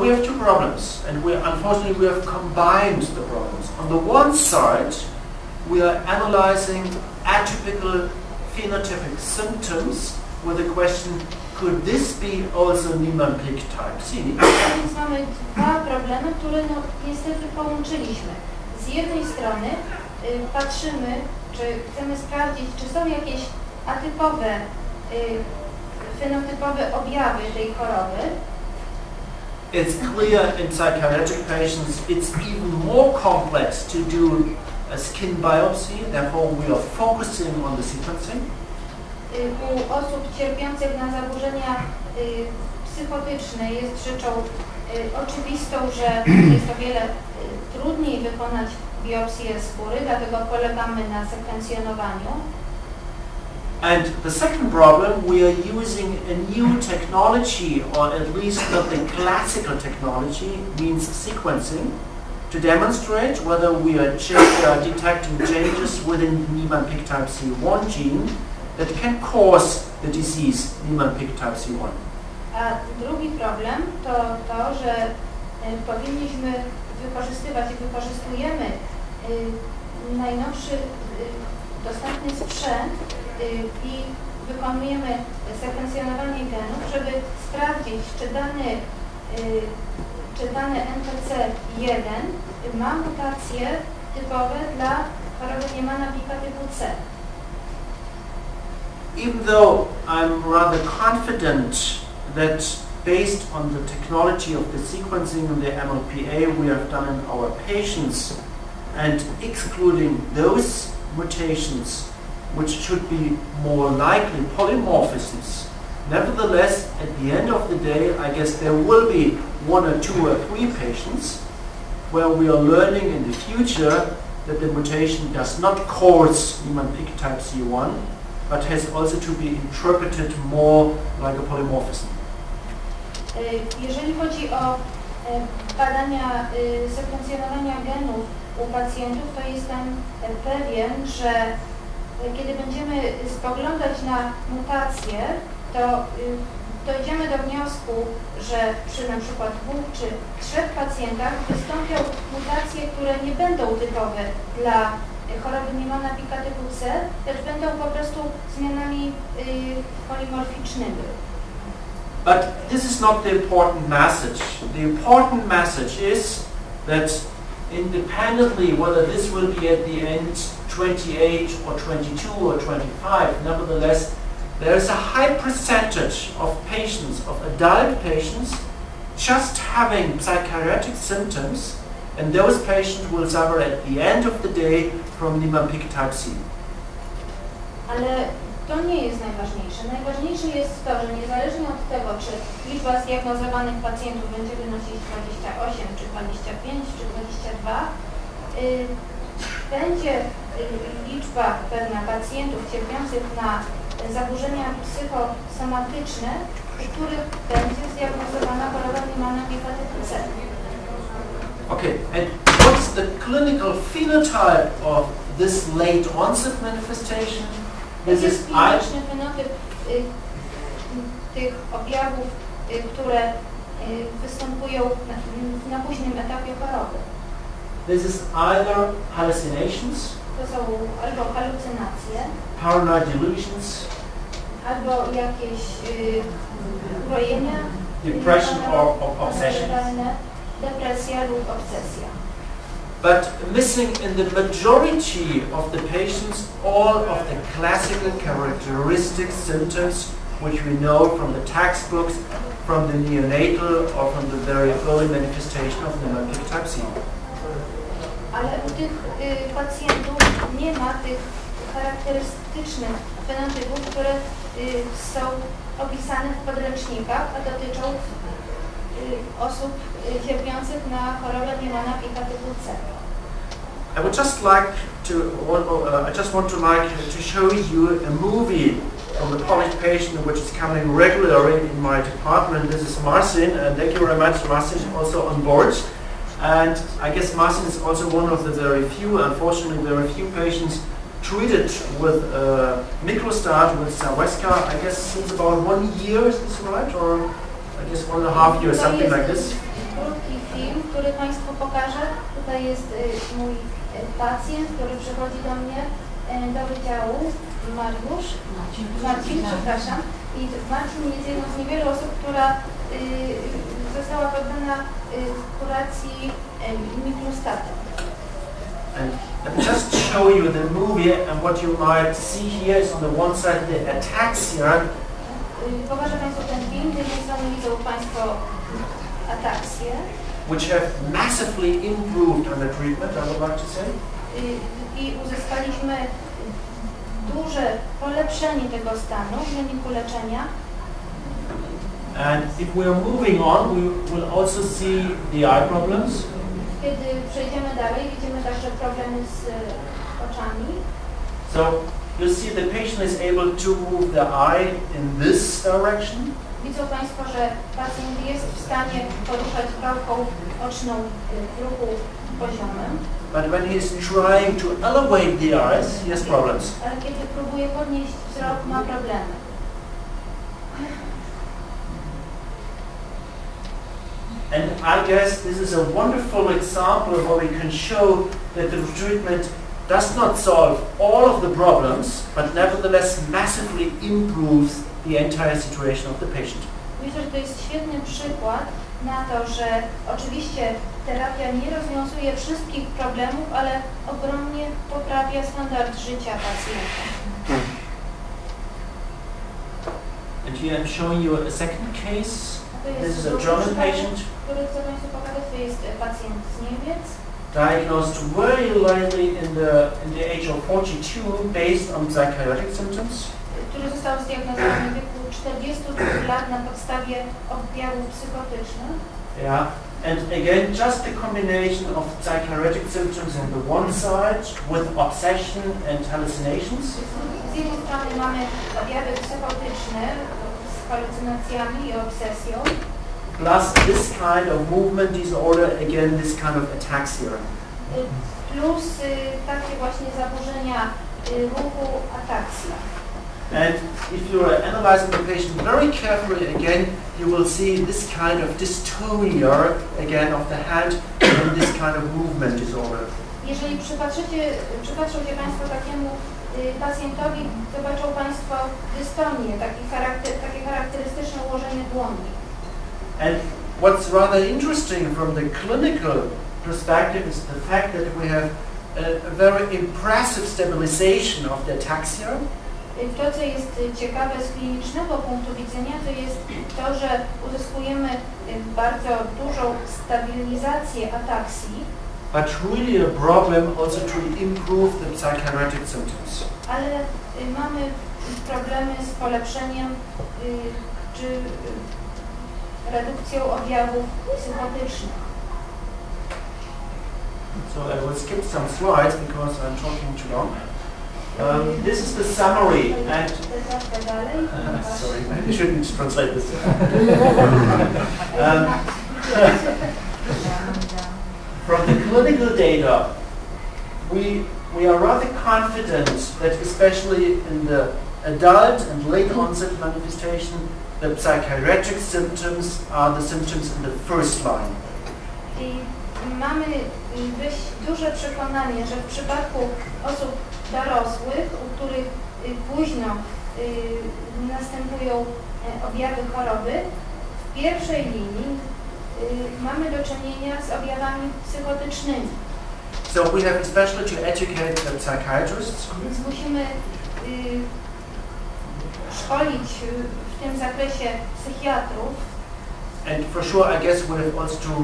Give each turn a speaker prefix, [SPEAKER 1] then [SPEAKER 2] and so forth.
[SPEAKER 1] we have two problems, and unfortunately we have combined the problems. On the one side, we are analyzing atypical phenotypic symptoms with the question, could this be also Niemann-Pick type C?
[SPEAKER 2] Więc mamy dwa problemy, które no, niestety połączyliśmy. Z jednej strony patrzymy, czy chcemy sprawdzić, czy są jakieś atypowe, fenotypowe objawy tej choroby.
[SPEAKER 1] It's clear in psychiatric patients it's even more complex to do a skin biopsy, therefore we are focusing on the sequencing.
[SPEAKER 2] U osób cierpiących na zaburzenia psychotyczne jest rzeczą oczywistą, że jest o wiele trudniej wykonać biopsję skóry, dlatego polegamy na sekwencjonowaniu.
[SPEAKER 1] And the second problem, we are using a new technology, or at least not the classical technology, means sequencing, to demonstrate whether we are detecting changes within Niemann-Pick type C1 gene that can cause the disease Niemann-Pick type C1.
[SPEAKER 2] A drugi problem to to, że powinniśmy wykorzystywać i wykorzystujemy najnowszy dostępny sprzęt i wykonujemy sekwencjonowanie genów, żeby sprawdzić, czy dany NPC1 ma mutacje typowe dla choroby Niemana-Picka typu C.
[SPEAKER 1] Even though I'm rather confident that based on the technology of the sequencing and the MLPA we have done in our patients and excluding those mutations which should be more likely polymorphisms, nevertheless at the end of the day I guess there will be 1 or 2 or 3 patients where we are learning in the future that the mutation does not cause Niemann-Pick type C1 but has also to be interpreted more like a polymorphism.
[SPEAKER 2] Jeżeli chodzi o badania sekwencjonowania genów u pacjentów, to jestem pewien, że kiedy będziemy spoglądać na mutacje, to dojdziemy do wniosku, że przy na przykład 2 czy 3 pacjentach wystąpią mutacje, które nie będą typowe dla choroby Niemana-Picka typu C, lecz będą po prostu zmianami polimorficznymi.
[SPEAKER 1] But this is not the important message. The important message is that independently whether this will be at the end 28 or 22 or 25, nevertheless there is a high percentage of patients, of adult patients, just having psychiatric symptoms, and those patients will suffer at the end of the day from Niemann-Pick type C.
[SPEAKER 2] Ale to nie jest najważniejsze. Najważniejsze jest to, że niezależnie od tego, czy liczba zdiagnozowanych pacjentów będzie wynosić 28, czy 25, czy 22, będzie liczba pewna pacjentów cierpiących na zaburzenia psychosomatyczne, u których będzie zdiagnozowana choroba Niemana-Picka typu C.
[SPEAKER 1] Okay, and what's the clinical phenotype of this late onset manifestation?
[SPEAKER 2] This is kliniczny fenotyp tych objawów, które występują na późnym etapie choroby.
[SPEAKER 1] This is either hallucinations,
[SPEAKER 2] to są albo halucynacje,
[SPEAKER 1] paranoid delusions,
[SPEAKER 2] albo jakieś urojenia,
[SPEAKER 1] depression or obsession,
[SPEAKER 2] depresja lub obsesja.
[SPEAKER 1] But missing in the majority of the patients all of the classical characteristic symptoms which we know from the textbooks, from the neonatal or from the very early manifestation of Niemann-Pick type C.
[SPEAKER 2] Ale u tych pacjentów nie ma tych charakterystycznych fenotypów, które są opisane w podręcznikach, a dotyczą osób cierpiących na chorobę Niemana-Picka typu C.
[SPEAKER 1] I would just like to, I just want to show you a movie from the Polish patient which is coming regularly in my department. This is Marcin, and thank you very much. Marcin is also on board. And I guess Marcin is also one of the very few, unfortunately very few patients treated with microstat, with Saweska, I guess since about 1 year, is this right? Or I guess 1.5 years, something like this.
[SPEAKER 2] krótki film, który Państwu pokażę. Tutaj jest mój pacjent, który przychodzi do mnie do wydziału, Marcin, przepraszam. I Marcin jest jedną z niewielu osób, która została poddana kuracji mikrostatem.
[SPEAKER 1] And let me just show you the movie, and what you might see here is on the one side the ataxia.
[SPEAKER 2] Pokażę Państwu ten film, z jednej strony widzą Państwo ataksję,
[SPEAKER 1] which have massively improved under treatment, I would like to say.
[SPEAKER 2] I uzyskaliśmy duże polepszenie tego stanu w wyniku leczenia.
[SPEAKER 1] And if we are moving on, we will also see the eye problems.
[SPEAKER 2] Kiedy przejdziemy dalej, widzimy także problemy z oczami.
[SPEAKER 1] So you see the patient is able to move the eye in this direction.
[SPEAKER 2] Widzą Państwo, że pacjent jest w stanie poruszać gałką oczną w ruchu poziomym.
[SPEAKER 1] But when he is trying to elevate the eyes, he has problems.
[SPEAKER 2] Ale kiedy próbuje podnieść wzrok, ma problemy.
[SPEAKER 1] And I guess this is a wonderful example of how we can show that the treatment does not solve all of the problems, but nevertheless massively improves the entire situation of the patient.
[SPEAKER 2] Myślę, że to jest świetny przykład na to, że oczywiście terapia nie rozwiązuje wszystkich problemów, ale ogromnie poprawia standard życia pacjenta.
[SPEAKER 1] And here I'm showing you a second case. This is a German patient.
[SPEAKER 2] Który chcę Państwu pokazać, to jest pacjent z Niemiec.
[SPEAKER 1] Diagnosed very lately in the age of 42 based on psychiatric symptoms.
[SPEAKER 2] Który został zdiagnozowany w wieku 42 lat na podstawie objawów psychotycznych.
[SPEAKER 1] Yeah, and again, just the combination of psychiatric symptoms on the one side with obsession and hallucinations.
[SPEAKER 2] Z jednej strony mamy objawy psychotyczne z halucynacjami i obsesją.
[SPEAKER 1] Plus this kind of movement disorder, again, this kind of ataxia.
[SPEAKER 2] Plus takie właśnie zaburzenia ruchu, ataksja.
[SPEAKER 1] And if you are analyzing the patient very carefully again, you will see this kind of dystonia again of the hand and this kind of movement disorder.
[SPEAKER 2] Jeżeli przypatrzą się Państwo takiemu pacjentowi, zobaczą Państwo dystonię, takie charakterystyczne ułożenie dłoni.
[SPEAKER 1] And what's rather interesting from the clinical perspective is the fact that we have a very impressive stabilization of the ataxia.
[SPEAKER 2] To, co jest ciekawe z klinicznego punktu widzenia, to jest to, że uzyskujemy bardzo dużą stabilizację ataksji.
[SPEAKER 1] But really a problem also to improve the psychiatric symptoms.
[SPEAKER 2] Ale mamy problemy z polepszeniem czy redukcją objawów psychotycznych.
[SPEAKER 1] So I will skip some slides because I'm talking too long. This is the summary, and sorry, I shouldn't translate this. From the clinical data, we are rather confident that especially in the adult and late onset manifestation, the psychiatric symptoms are the symptoms in the first line.
[SPEAKER 2] I mamy dość duże przekonanie, że w przypadku osób dorosłych, u których późno następują objawy choroby, w pierwszej linii mamy do czynienia z objawami psychotycznymi.
[SPEAKER 1] So we have especially to educate the psychiatrists.
[SPEAKER 2] Więc musimy szkolić w tym zakresie psychiatrów.
[SPEAKER 1] And for sure, I guess we have also to